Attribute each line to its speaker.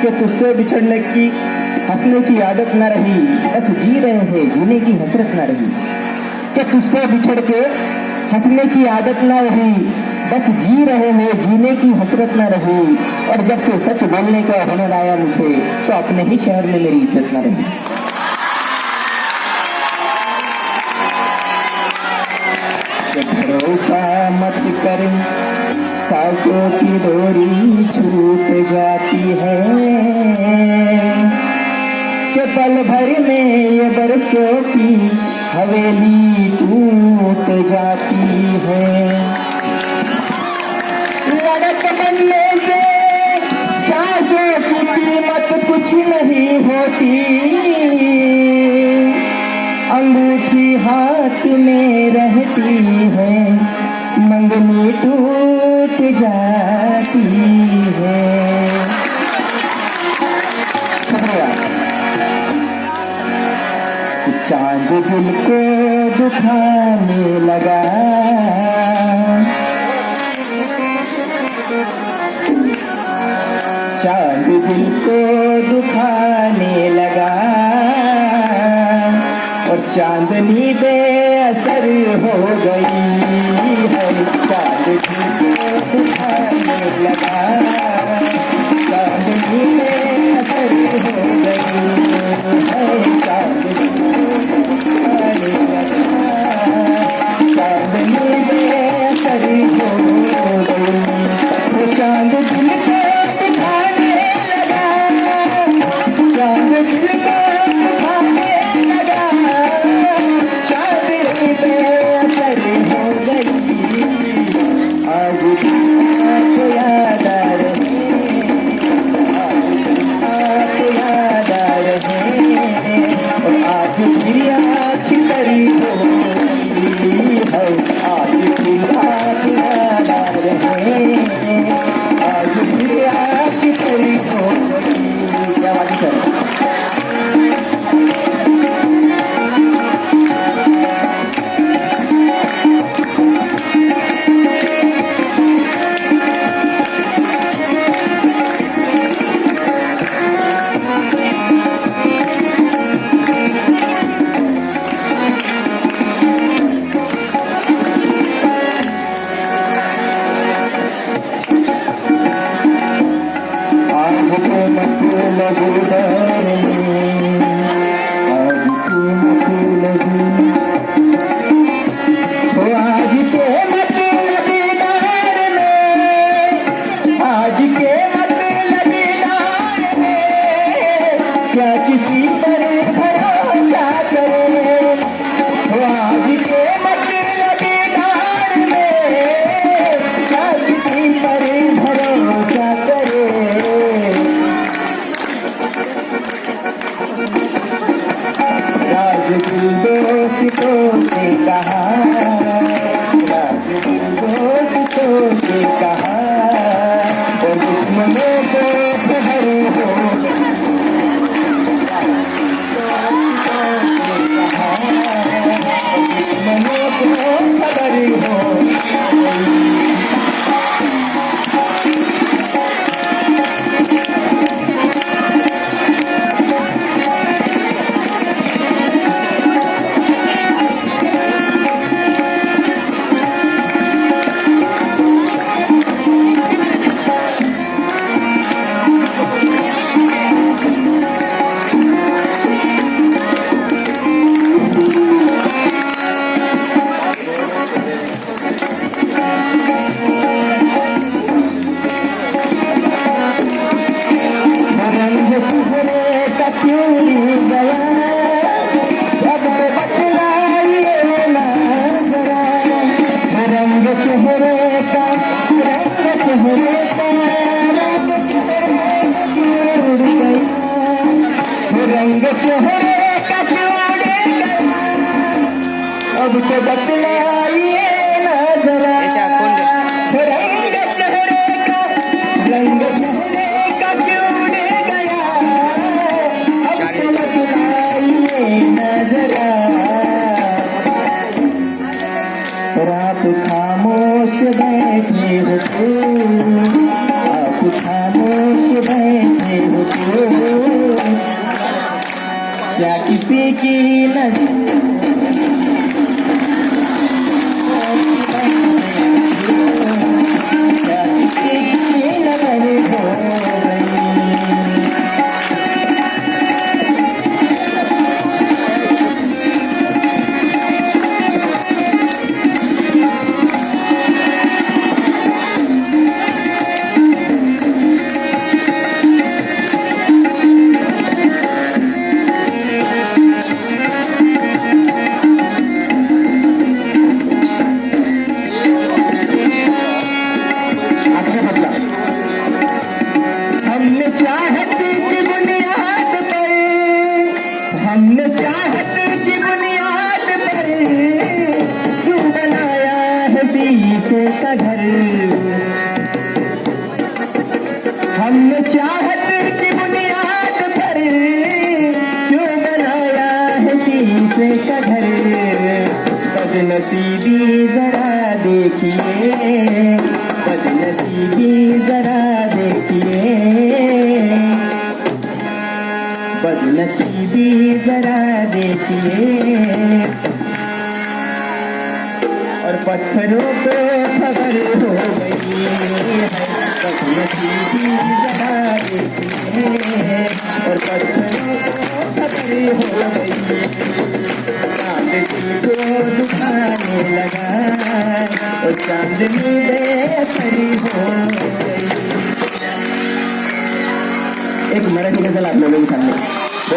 Speaker 1: कि तुझसे बिछड़ने की हंसने की आदत न रही, बस जी रहे हैं जीने की हसरत न रही। कि तुझसे बिछड़ के हंसने की आदत न रही, बस जी रहे हैं जीने की हसरत न रही। और जब से सच बोलने का हुनर आया मुझे, तो अपने ही शहर में मेरी इज्जत न रही। भरोसा मत कर, सांसों की डोरी छूट जाती है, कि पल भर में ये बरसों की हवेली टूट जाती है। लड़क बनने से सांसों की कीमत कुछ नहीं होती, अंगूठी हाथ में रहती है, मंगनी टूट जाती है। चांद दिल को दुखाने लगा, चांद दिल को दुखाने लगा, और चांदनी बेअसर हो गई है। चांद दिल को दुखाने लगा, चांदनी बेअसर हो गई है। चांदनी दुखाने लगा, चांदनी बेअसर हो गई। वो चांद दिल को दुखाने लगा, चांद दिल को दुखाने लगा, चांदनी बेअसर हो गई। आज आपको याद आ रहे, आज आपको याद आ रहे, और आज भी आपकी करीब हो गई है। आज भी आपको याद आ रहे, आज भी आपकी करीब हो गई। क्या बात है। आज के मतलब डरने, आज के मतलब, आज के मतलब डरने, आज के मतलब डरने, क्या किसी पर भरोसा करे। आज के मतलब डरने, क्या किसी पर भरोसा करे। दोस्तों से कहा, दोस्तों से कहा, और दुश्मनों को खबर हो, दुश्मनों को खबर हो। रंग चेहरे का जोड़े अब तो बतलाइए ना जरा। रंग चेहरे का जोड़े गया अब तो बतलाइए ना जरा। रात खामोश बैठे हो, आप खामोश बैठे रहे हो तुम, क्या किसी की नजर क्या किसी की नजर हो गई। हमने चाहत की बुनियाद पर, हमने चाहत की बुनियाद पर क्यों बनाया है शीशे का घर। हमने चाहत की बुनियाद पर क्यों बनाया है शीशे का घर। बदनसीबी जरा देखिए, बदनसीबी जरा देखिए, बदनसीबी जरा देखिए। और पत्थरों को खबर हो गई है, बदनसीबी जरा देखिए। और पत्थरों को खबर हो गई, को दुखाने लगा और चांदनी बेअसरी हो गई। एक मराठी गजल आप लोगों के सामने।